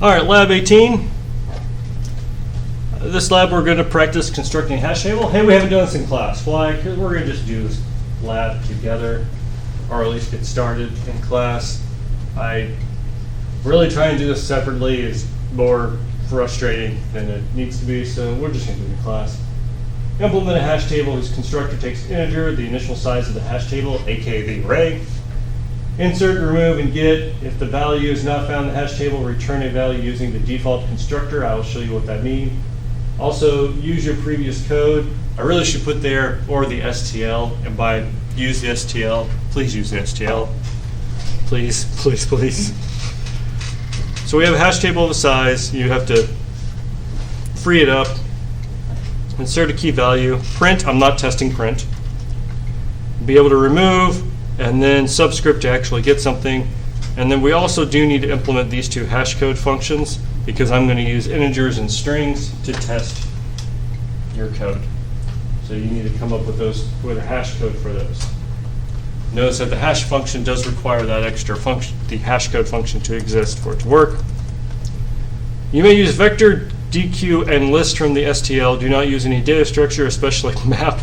All right, lab 18. This lab we're going to practice constructing a hash table. Hey, we haven't done this in class. Why? Because we're going to just do this lab together, or at least get started in class. I really trying to do this separately is more frustrating than it needs to be, so we're just going to do it in class. Implement a hash table whose constructor takes integer, the initial size of the hash table, aka the array. Insert, remove, and get. If the value is not found in the hash table, return a value using the default constructor. I will show you what that means. Also, use your previous code. I really should put there, or the STL, and by use the STL, please use the STL. Please, please, please. So we have a hash table of a size. You have to free it up, insert a key value, print. I'm not testing print. Be able to remove, and then subscript to actually get something. And then we also do need to implement these two hash code functions because I'm going to use integers and strings to test your code. So you need to come up with a hash code for those. Notice that the hash function does require that extra function, the hash code function, to exist for it to work. You may use vector, dequeue, and list from the STL. Do not use any data structure, especially map.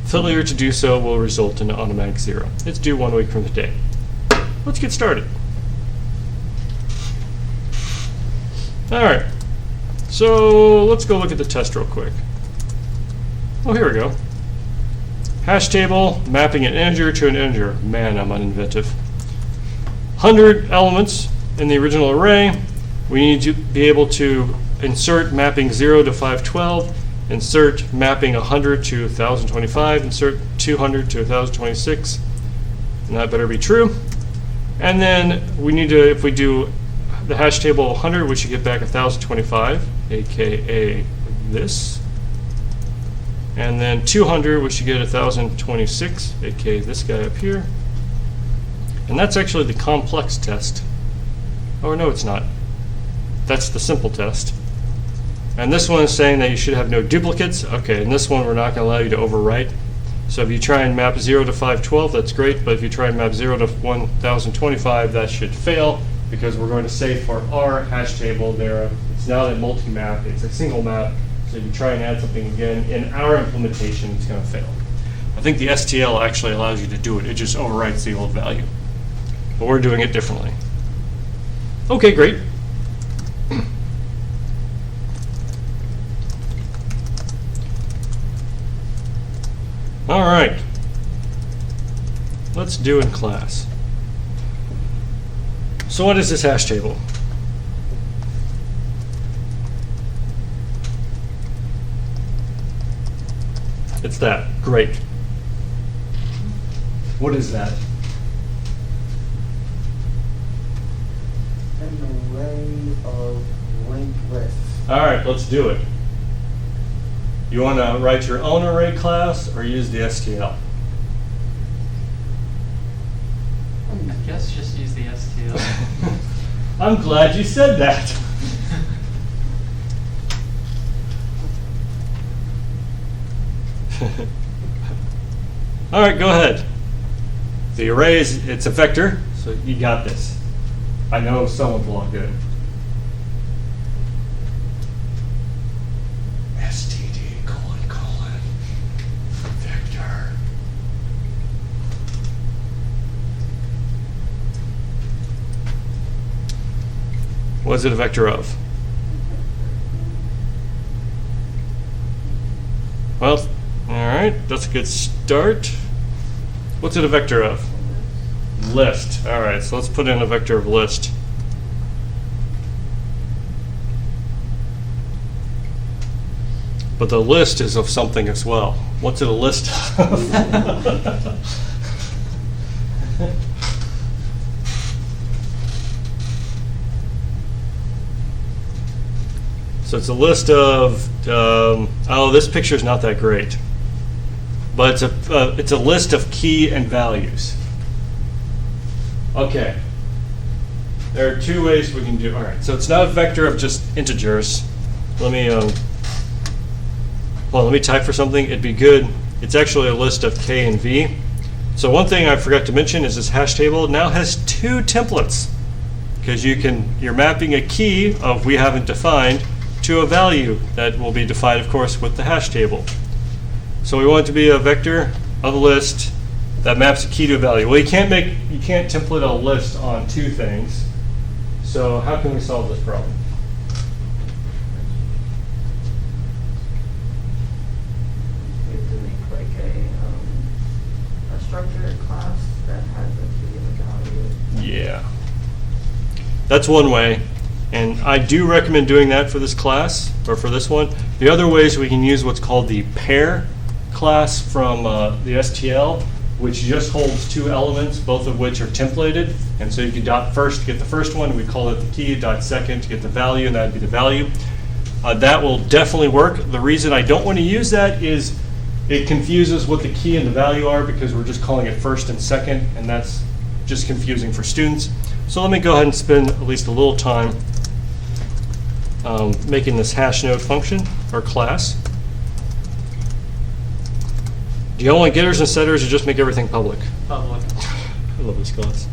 Failure to do so will result in an automatic 0. It's due 1 week from the day. Let's get started. All right, so let's go look at the test real quick. Oh, here we go. Hash table, mapping an integer to an integer. Man, I'm uninventive. 100 elements in the original array. We need to be able to insert mapping 0 to 512, insert mapping 100 to 1025, insert 200 to 1026, and that better be true. And then we need to, if we do the hash table 100, we should get back 1025, aka this. And then 200, we should get 1026, aka this guy up here. And that's actually the complex test. Oh, no, it's not. That's the simple test. And this one is saying that you should have no duplicates. Okay, and this one we're not going to allow you to overwrite. So if you try and map 0 to 512, that's great. But if you try and map 0 to 1025, that should fail because we're going to say for our hash table there, it's not a multi-map, it's a single map. So if you try and add something again, in our implementation, it's going to fail. I think the STL actually allows you to do it. It just overwrites the old value. But we're doing it differently. Okay, great. All right. Let's do in class. So what is this hash table? It's that. Great. What is that? An array of linked lists. All right, let's do it. You want to write your own array class or use the STL? I guess just use the STL. I'm glad you said that. All right, go ahead. The array it's a vector, so you got this. I know someone's logged in. STD : vector. What is it a vector of? Well, all right, that's a good start. What's it a vector of? List. All right, so let's put in a vector of list. But the list is of something as well. What's it a list of? So it's a list of, oh, this picture is not that great. But it's a list of key and values. Okay. There are two ways we can do. All right. So it's not a vector of just integers. Let me let me type for something. It'd be good. It's actually a list of k and v. So one thing I forgot to mention is this hash table now has two templates. because you're mapping a key of we haven't defined to a value that will be defined, of course, with the hash table. So we want it to be a vector of a list that maps a key to a value. Well, you can't template a list on two things. So how can we solve this problem? We have to make like a structured class that has a key and a value. Yeah. That's one way. And I do recommend doing that for this class, or for this one. The other way is we can use what's called the pair class from the STL, which just holds two elements, both of which are templated. And so you can dot first to get the first one, we call it the key, dot second to get the value, and that would be the value. That will definitely work. The reason I don't want to use that is it confuses what the key and the value are, because we're just calling it first and second, and that's just confusing for students. So let me go ahead and spend at least a little time making this hash node function, or class. Do you want getters and setters, or just make everything public? Public. I love this class.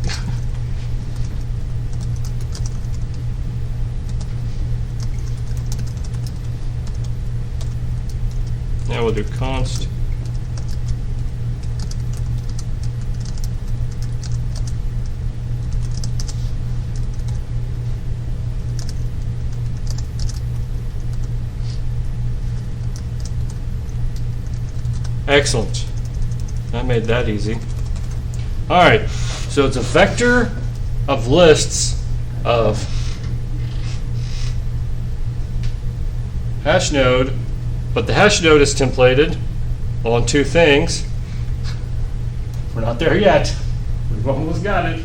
Now we'll do const. Excellent. That made that easy. All right, so it's a vector of lists of hash node, but the hash node is templated on two things. We're not there yet. We've almost got it.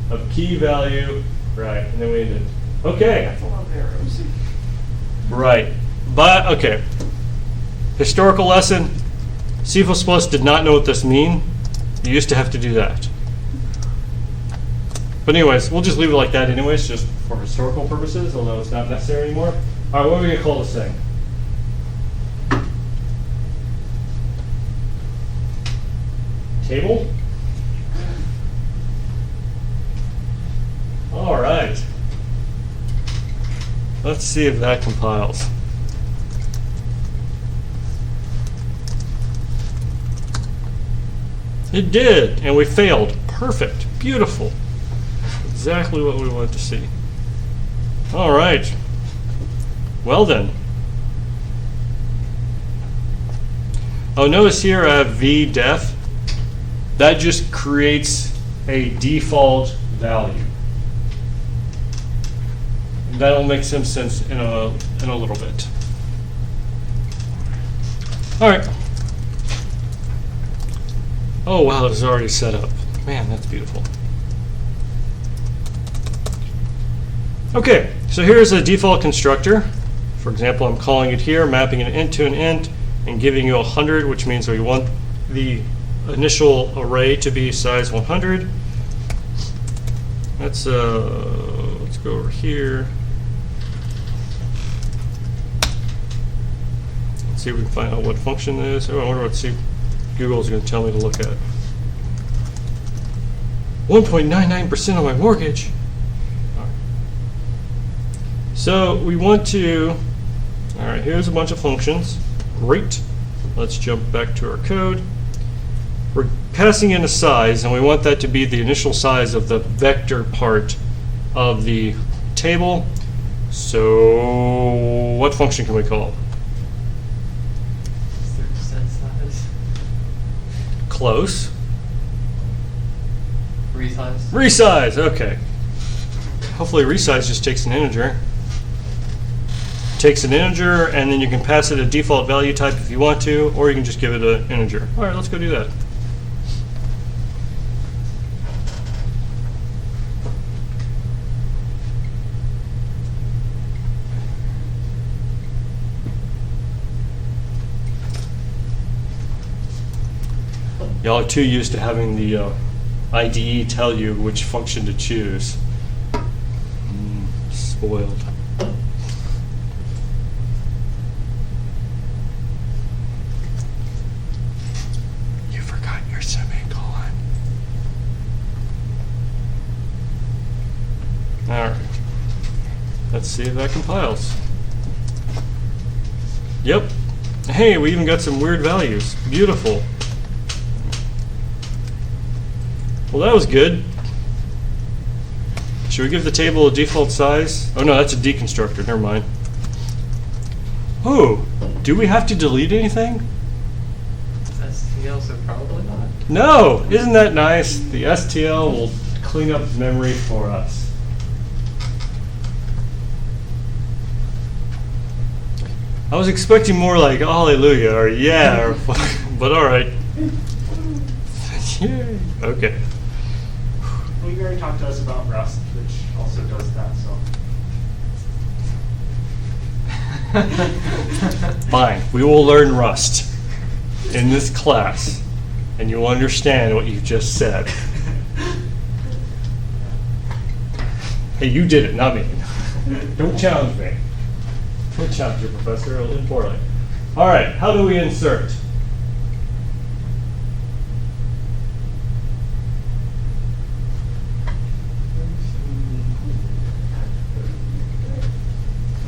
Of key value, right, and then we need it. Okay. That's a lot of arrows. Right. But, okay. Historical lesson. C++ did not know what this mean. You used to have to do that. But anyways, we'll just leave it like that anyways, just for historical purposes, although it's not necessary anymore. All right, what are we going to call this thing? Table? All right. Let's see if that compiles. It did, and we failed. Perfect. Beautiful. Exactly what we wanted to see. All right. Well then. Oh, notice here I have vdef. That just creates a default value. That'll make some sense in a little bit. All right. Oh wow, this is already set up. Man, that's beautiful. Okay, so here's a default constructor. For example, I'm calling it here, mapping an int to an int, and giving you 100, which means we want the initial array to be size 100. Let's go over here. Let's see if we can find out what function it is. Oh, I wonder what Google's going to tell me to look at. 1.99% of my mortgage. All right. So we want to, all right, here's a bunch of functions. Great. Let's jump back to our code. We're passing in a size, and we want that to be the initial size of the vector part of the table. So what function can we call? 30% size. Close. Resize. Resize, okay. Hopefully resize just takes an integer. Takes an integer, and then you can pass it a default value type if you want to, or you can just give it an integer. All right, let's go do that. Y'all are too used to having the IDE tell you which function to choose. Spoiled. You forgot your semicolon. All right. Let's see if that compiles. Yep. Hey, we even got some weird values. Beautiful. Well, that was good. Should we give the table a default size? Oh no, that's a deconstructor. Never mind. Oh, do we have to delete anything? STL, so probably not. No, isn't that nice? The STL will clean up memory for us. I was expecting more like hallelujah or yeah, or, but all right. Yay. Okay. Well, you already talked to us about Rust, which also does that, so. Fine, we will learn Rust in this class, and you'll understand what you just said. Hey, you did it, not me. Don't challenge me. Don't challenge your professor, it'll end poorly. All right, how do we insert?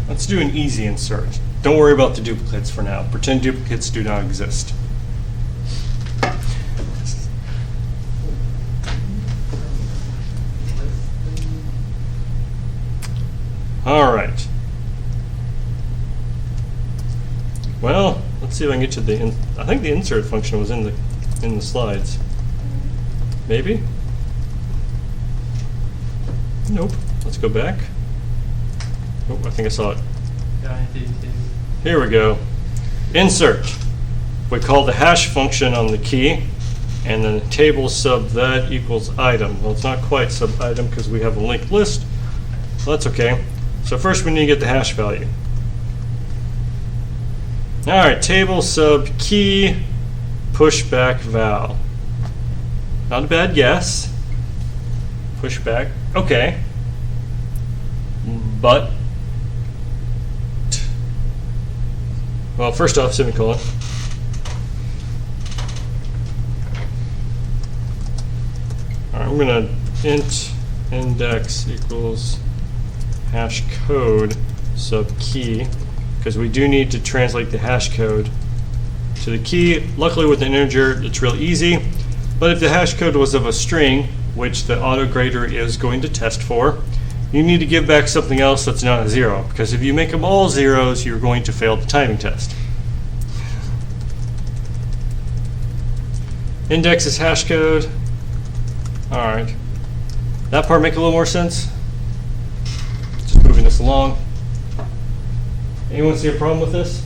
Let's do an easy insert. Don't worry about the duplicates for now. Pretend duplicates do not exist. All right. Well, let's see if I can get to the. I think the insert function was in the slides. Maybe. Nope. Let's go back. Oh, I think I saw it. Yeah, I do too. Here we go. Insert. We call the hash function on the key, and then table sub that equals item. Well, it's not quite sub item because we have a linked list. So that's okay. So first we need to get the hash value. All right, table sub key pushback val. Not a bad guess. Pushback. Okay. But well, first off, semicolon. All right, I'm gonna int index equals hash code sub key, because we do need to translate the hash code to the key. Luckily with an integer, it's real easy. But if the hash code was of a string, which the auto-grader is going to test for, you need to give back something else that's not a zero, because if you make them all zeros, you're going to fail the timing test. Index is hash code. All right. That part make a little more sense? Just moving this along. Anyone see a problem with this?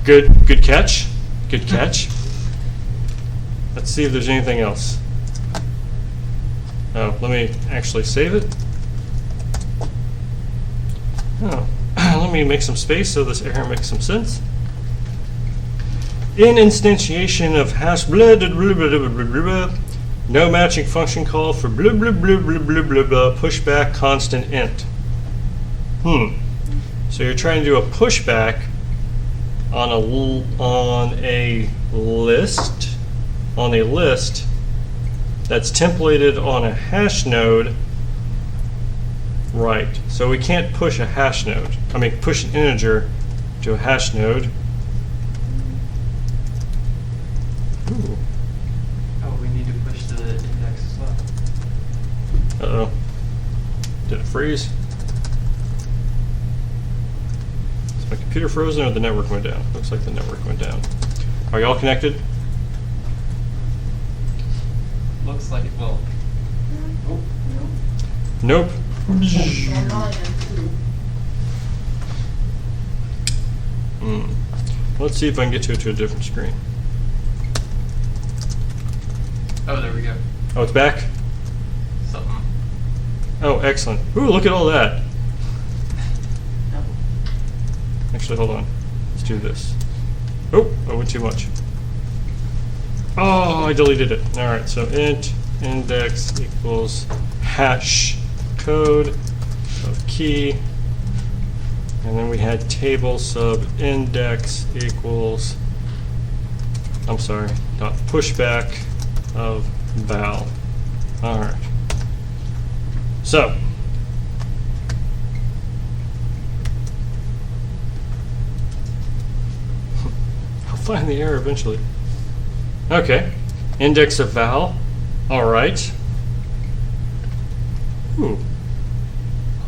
Good catch. Good catch. Let's see if there's anything else. Oh, let me actually save it. Oh, let me make some space so this error makes some sense. In instantiation of hash blah, blah, blah, blah, blah, blah, blah, no matching function call for blah, blah, blah, blah, blah, blah, blah, pushback constant int. So you're trying to do a pushback on a list that's templated on a hash node, right? So we can't push a hash node. I mean, push an integer to a hash node. Ooh. Oh, we need to push the index as well. Uh-oh. Did it freeze? Is my computer frozen or the network went down? Looks like the network went down. Are y'all connected? Looks like it will. Nope. Let's see if I can get to it to a different screen. Oh, there we go. Oh, it's back? Something. Oh, excellent. Ooh, look at all that. Actually, hold on. Let's do this. Oh, I went too much. Oh, I deleted it. All right, so int index equals hash code of key. And then we had table sub index equals, I'm sorry, dot pushback of val. All right. So, I'll find the error eventually. Okay, index of val. All right. Ooh.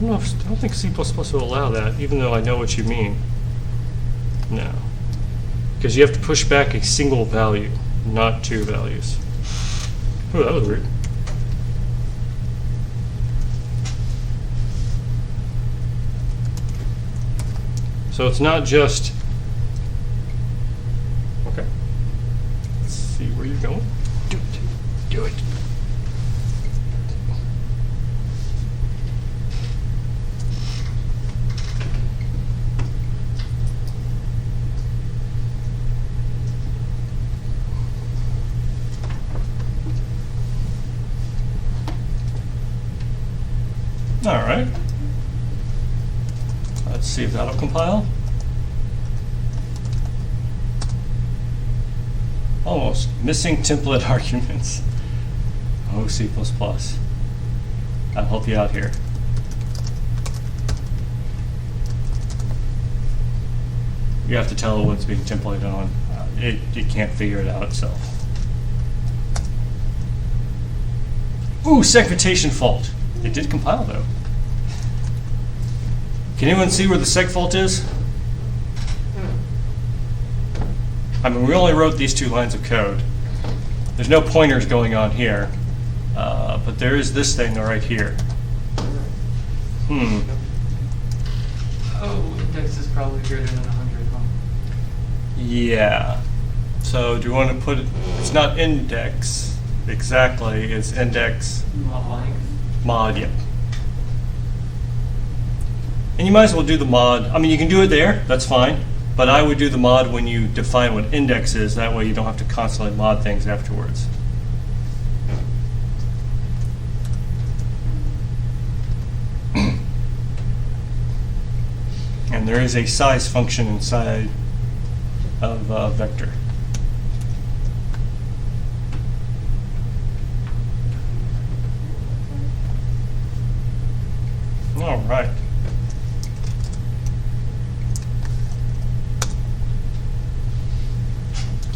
I don't think C++ will allow that, even though I know what you mean. No. Because you have to push back a single value, not two values. Oh, that was weird. So it's not just... Okay. Let's see where you're going. Do it. Do it. All right. Let's see if that'll compile. Almost. Missing template arguments. Oh, C++. I'll help you out here. You have to tell it what's being templated on. It can't figure it out itself. Ooh, segmentation fault. It did compile though. Can anyone see where the seg fault is? I mean, we only wrote these 2 lines of code. There's no pointers going on here, but there is this thing right here. Oh, index is probably greater than 100, huh? Yeah. So do you want to put it? It's not index exactly. It's index Mod length. mod. Yeah. And you might as well do the mod. I mean, you can do it there. That's fine. But I would do the mod when you define what index is. That way you don't have to constantly mod things afterwards. And there is a size function inside of vector. All right.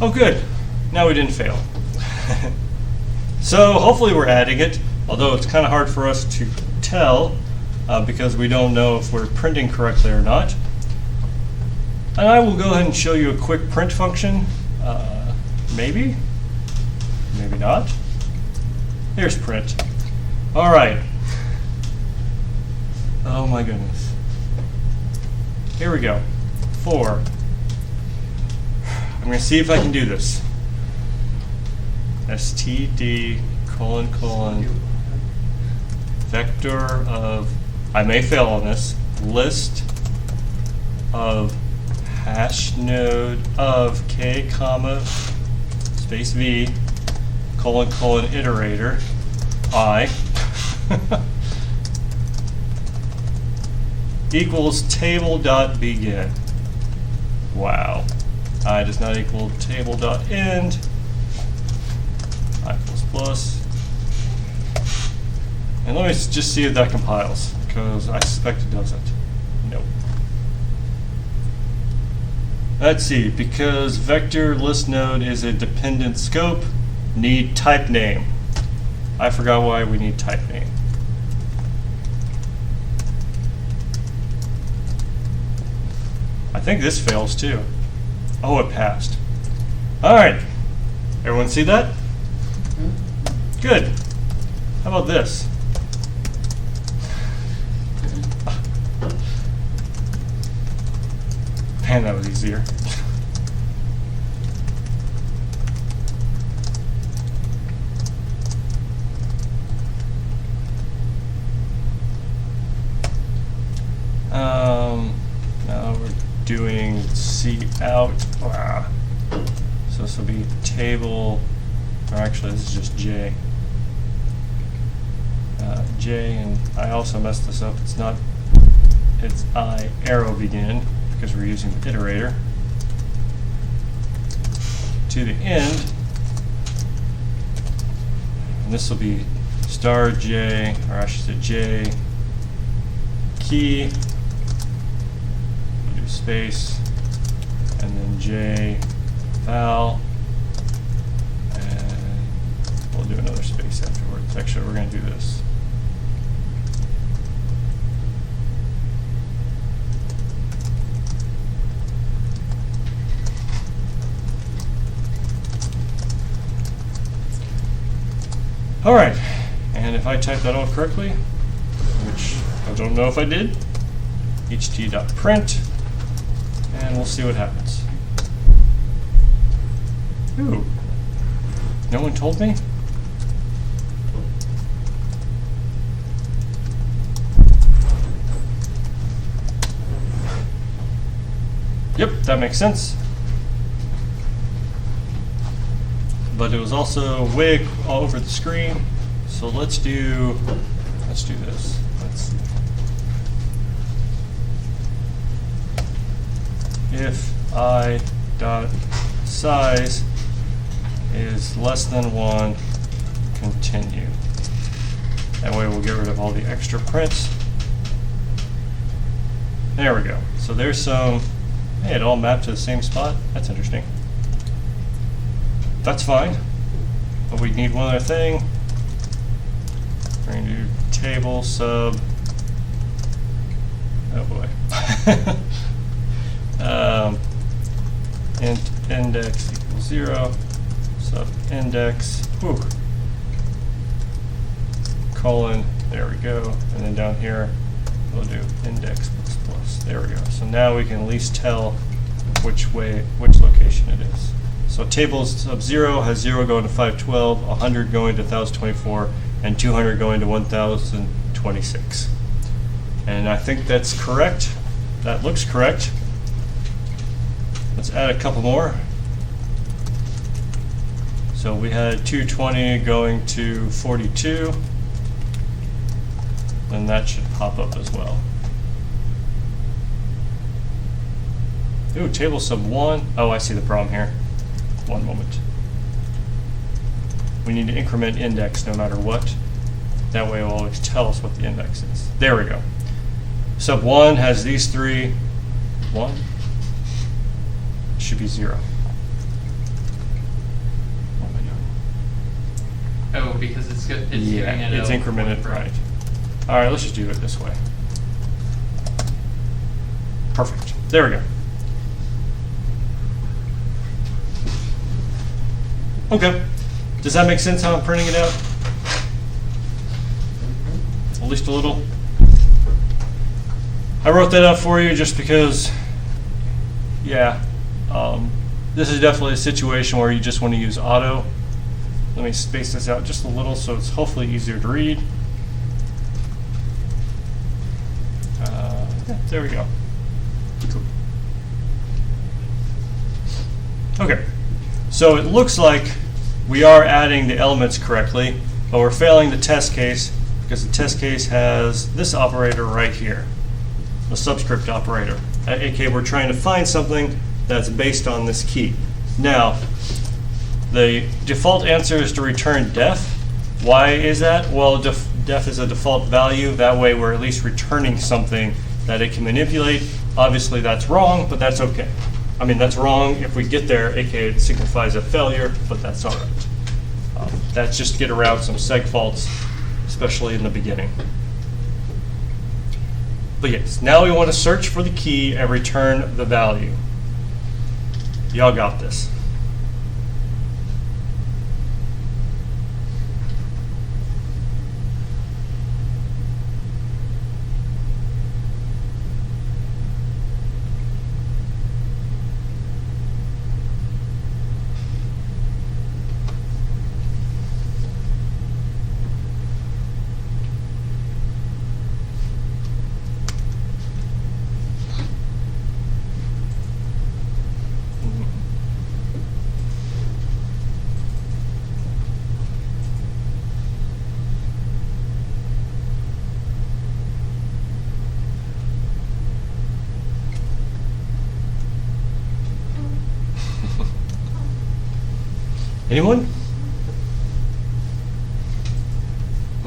Oh, good. Now we didn't fail. So hopefully we're adding it, although it's kind of hard for us to tell because we don't know if we're printing correctly or not. And I will go ahead and show you a quick print function. Maybe, maybe not. Here's print. All right. Oh my goodness. Here we go. 4. I'm going to see if I can do this. std : vector of, I may fail on this, list of hash node of k comma space v : iterator I equals table.begin. Wow. I does not equal table.end. I plus. And let me just see if that compiles, because I suspect it doesn't. Nope. Let's see, because vector list node is a dependent scope, need type name. I forgot why we need type name. I think this fails too. Oh, it passed. All right. Everyone see that? Good. How about this? Man, that was easier. Now we're doing cout. So this will be table, or actually this is just J. J, and I also messed this up. It's not, it's I arrow begin, because we're using the iterator. To the end, And this will be star J, or I should say J key, we'll do space, and then J val, and we'll do another space afterwards. Actually, we're going to do this. All right, and if I type that all correctly, which I don't know if I did, ht.print, and we'll see what happens. Ooh, no one told me? Yep, that makes sense. But it was also way all over the screen. So let's do this. Let's see. If I dot size is less than 1, continue. That way we'll get rid of all the extra prints. There we go. So there's some, hey, it all mapped to the same spot. That's interesting. That's fine, but we need one other thing. We're going to do table sub, oh boy, int index equals 0, sub index, whew, colon, there we go, and then down here we'll do index plus plus, there we go. So now we can at least tell which location it is. So table sub 0 has 0 going to 512, 100 going to 1024, and 200 going to 1026. And I think that's correct. That looks correct. Let's add a couple more. So we had 220 going to 42. Then that should pop up as well. Ooh, table sub 1. Oh, I see the problem here. One moment. We need to increment index no matter what. That way it will always tell us what the index is. There we go. Sub 1 has these three. 1 should be 0. What am I doing? Oh, because it's good. It's Yeah, giving it it's a incremented, point, right. All right, let's just do it this way. Perfect. There we go. Okay. Does that make sense how I'm printing it out? At least a little. I wrote that out for you just because, yeah, this is definitely a situation where you just want to use auto. Let me space this out just a little so it's hopefully easier to read. Yeah, there we go. Cool. Okay. So it looks like we are adding the elements correctly, but we're failing the test case because the test case has this operator right here, the subscript operator. aka we're trying to find something that's based on this key. Now, the default answer is to return def. Why is that? Well, def is a default value. That way we're at least returning something that it can manipulate. Obviously that's wrong, but that's okay. I mean, that's wrong if we get there, aka it signifies a failure, but that's all right. That's just to get around some seg faults, especially in the beginning. But yes, now we want to search for the key and return the value. Y'all got this. Anyone?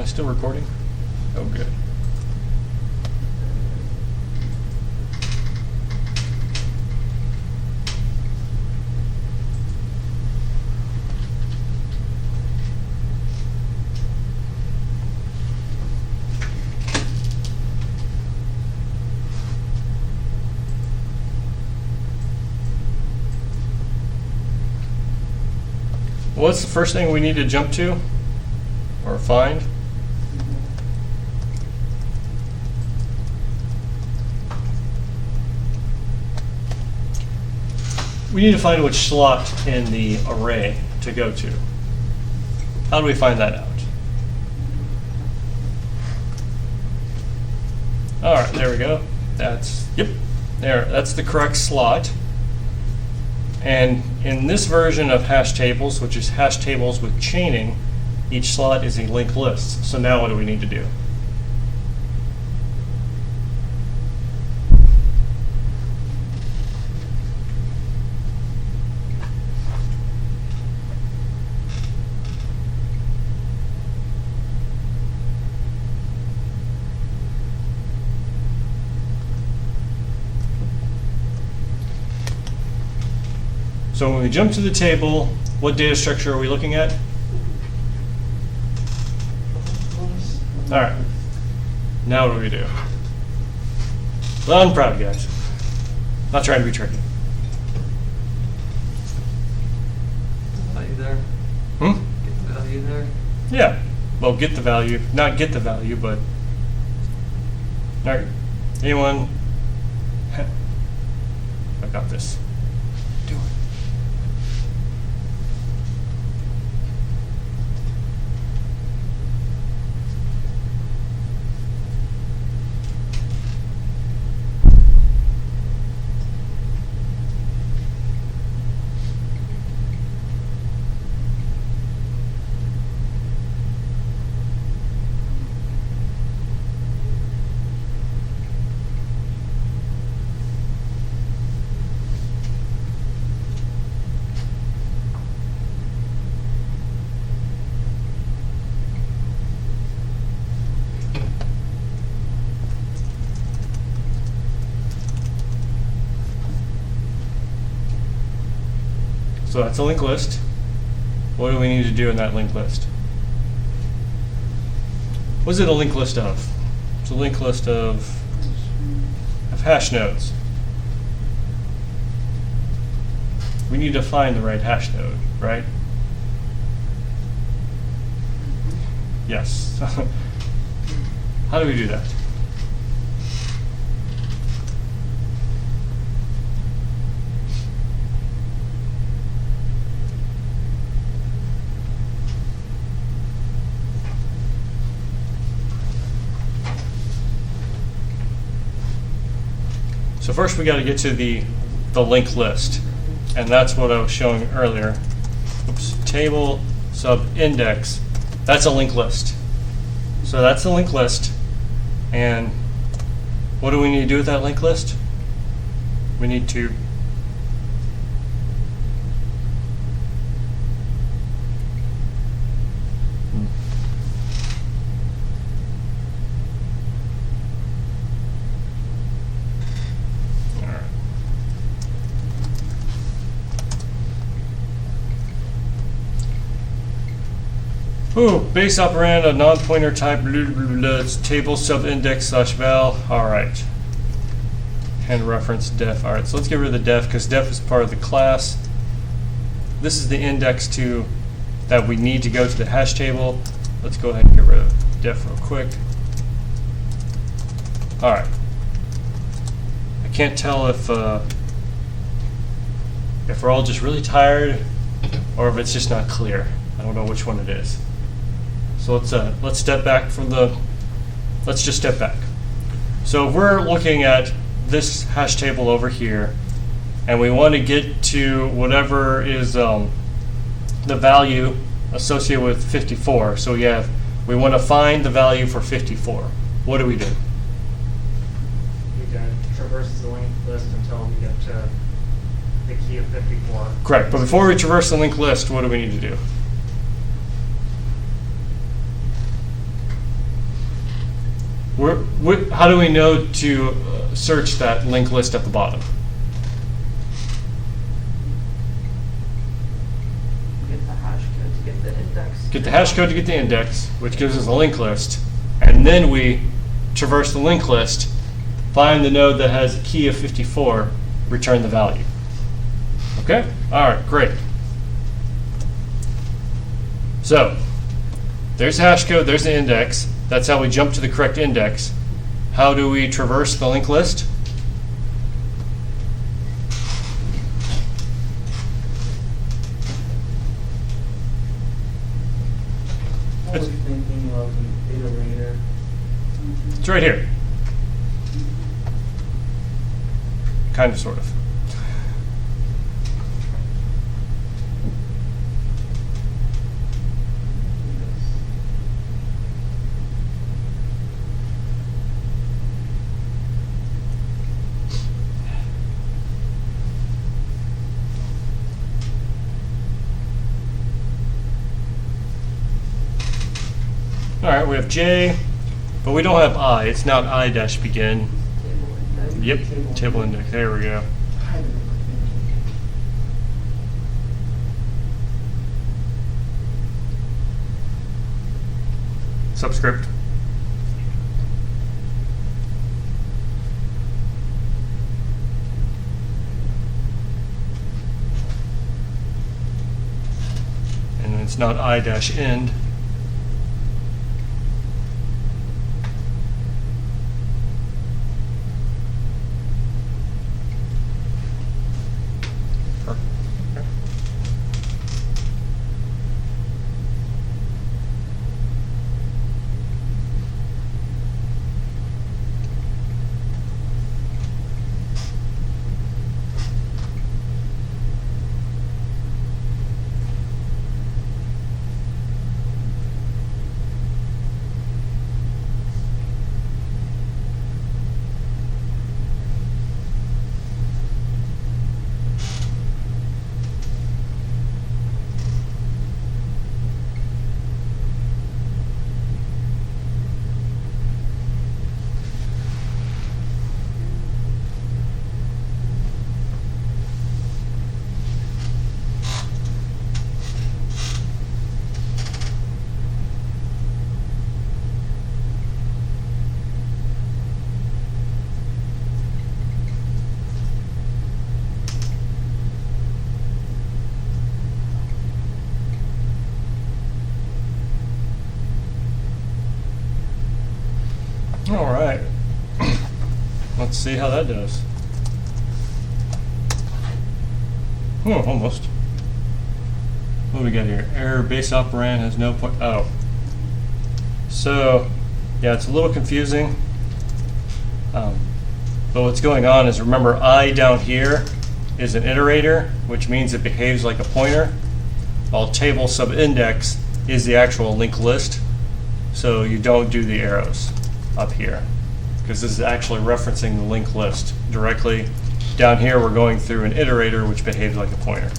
still recording? Oh, good. What's the first thing we need to jump to or find? We need to find which slot in the array to go to. How do we find that out? All right, there we go. That's the correct slot. And in this version of hash tables, which is hash tables with chaining, each slot is a linked list. So now what do we need to do? So when we jump to the table, what data structure are we looking at? All right. Now what do we do? Well, I'm proud of you guys. Not trying to be tricky. Value there. Hmm? Get the value there. Yeah. Well, get the value. Not get the value, but... All right. Anyone? I've got this. Do it. So that's a linked list. What do we need to do in that linked list? What is it a linked list of? It's a linked list of hash nodes. We need to find the right hash node, right? Yes. How do we do that? So first we got to get to the linked list, and that's what I was showing earlier. Oops, table sub index, that's a linked list. So that's the linked list, and what do we need to do with that linked list? We need to base operand of non-pointer type, blah, blah, blah, blah, it's table subindex slash val. All right. And reference def. All right, so let's get rid of the def because def is part of the class. This is the index to that we need to go to the hash table. Let's go ahead and get rid of def real quick. All right. I can't tell if we're all just really tired or if it's just not clear. I don't know which one it is. So let's step back from let's just step back. So we're looking at this hash table over here, and we want to get to whatever is the value associated with 54. So we want to find the value for 54. What do we do? We can traverse the linked list until we get to the key of 54. Correct. But before we traverse the linked list, what do we need to do? how do we know to search that linked list at the bottom? Get the hash code to get the index. Get the hash code to get the index, which gives us a linked list, and then we traverse the linked list, find the node that has a key of 54, return the value. Okay? All right, great. So, there's hash code, there's the index. That's how we jump to the correct index. How do we traverse the linked list? I was thinking of the iterator. It's right here. Kind of, sort of. All right, we have J, but we don't have I. It's not I dash begin. Table index. Yep, table index. There we go. I don't know. Subscript. And it's not I dash end. All right. Let's see how that does. Almost. What do we got here? Error base operand has no point. Oh. So, yeah, it's a little confusing. But what's going on is, remember, I down here is an iterator, which means it behaves like a pointer, while table subindex is the actual linked list. So you don't do the arrows up here, because this is actually referencing the linked list directly. Down here, we're going through an iterator, which behaves like a pointer.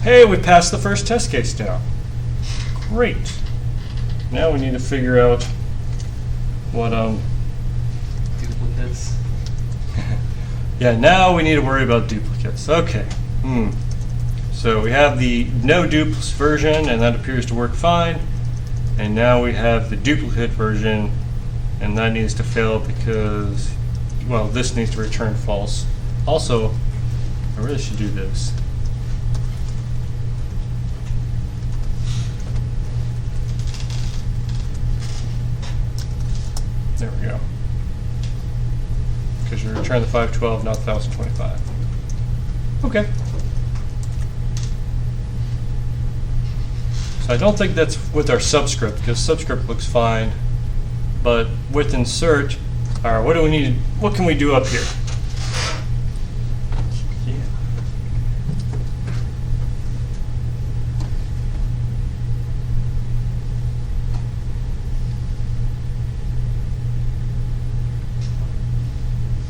Hey, we passed the first test case down. Great. Now we need to figure out what Duplicates. yeah, now we need to worry about duplicates. Okay. So we have the no dupes version, and that appears to work fine. And now we have the duplicate version, and that needs to fail because, well, this needs to return false. Also, I really should do this. There we go. Because you return the 512, not 1025. Okay. So I don't think that's with our subscript, because subscript looks fine. But with insert, all right, what do we need? What can we do up here? Yeah.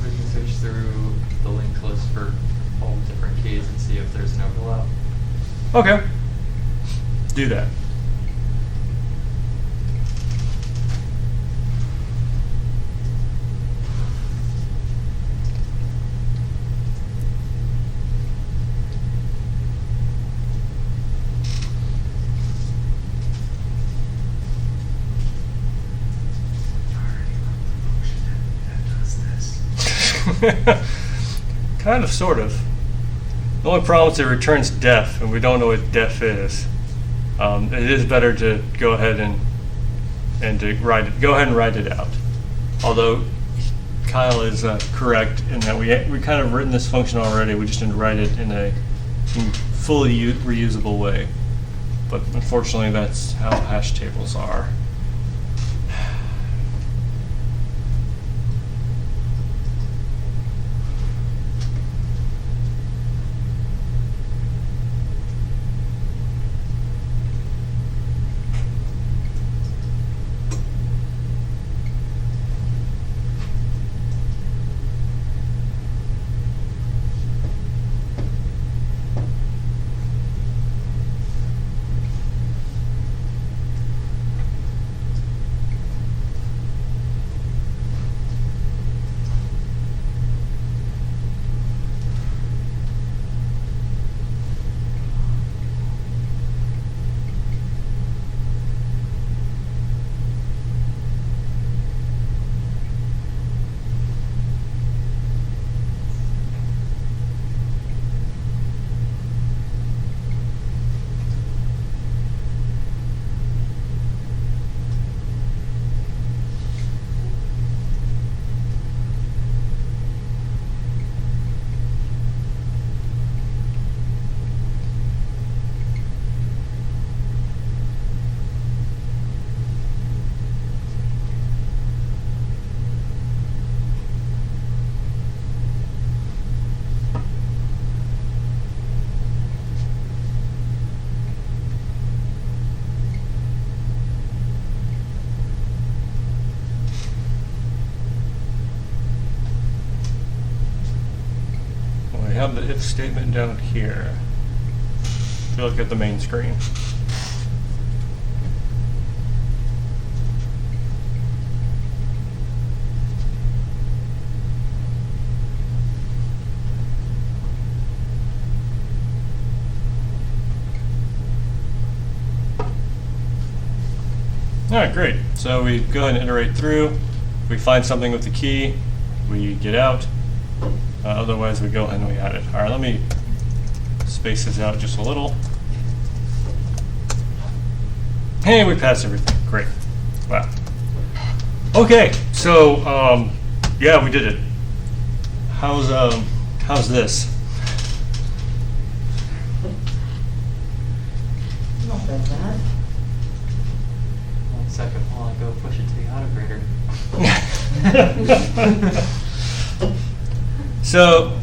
We can search through the linked list for all different keys and see if there's an overlap. Okay. Do that. Kind of, sort of. The only problem is it returns def, and we don't know what def is. It is better to go ahead and to write it. Go ahead and write it out. Although Kyle is correct in that we kind of written this function already. We just didn't write it in a fully reusable way. But unfortunately, that's how hash tables are. We have the if statement down here. If you look at the main screen. All right, great. So we go ahead and iterate through. We find something with the key, we get out. Otherwise, we go ahead and we add it. All right, let me space this out just a little. Hey, we passed everything. Great. Wow. Okay, so yeah, we did it. How's this? Not that bad. 1 second while I go push it to the autograder. So,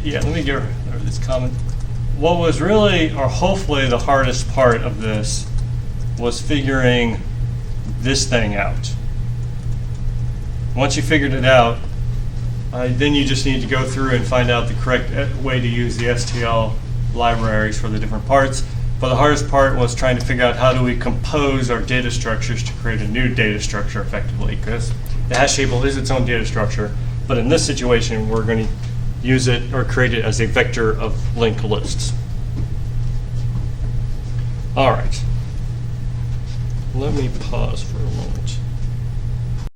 yeah, let me get rid of this comment. What was really, or hopefully, the hardest part of this was figuring this thing out. Once you figured it out, then you just need to go through and find out the correct way to use the STL libraries for the different parts. But the hardest part was trying to figure out how do we compose our data structures to create a new data structure effectively, because the hash table is its own data structure. But in this situation, we're going to use it or create it as a vector of linked lists. All right. Let me pause for a moment.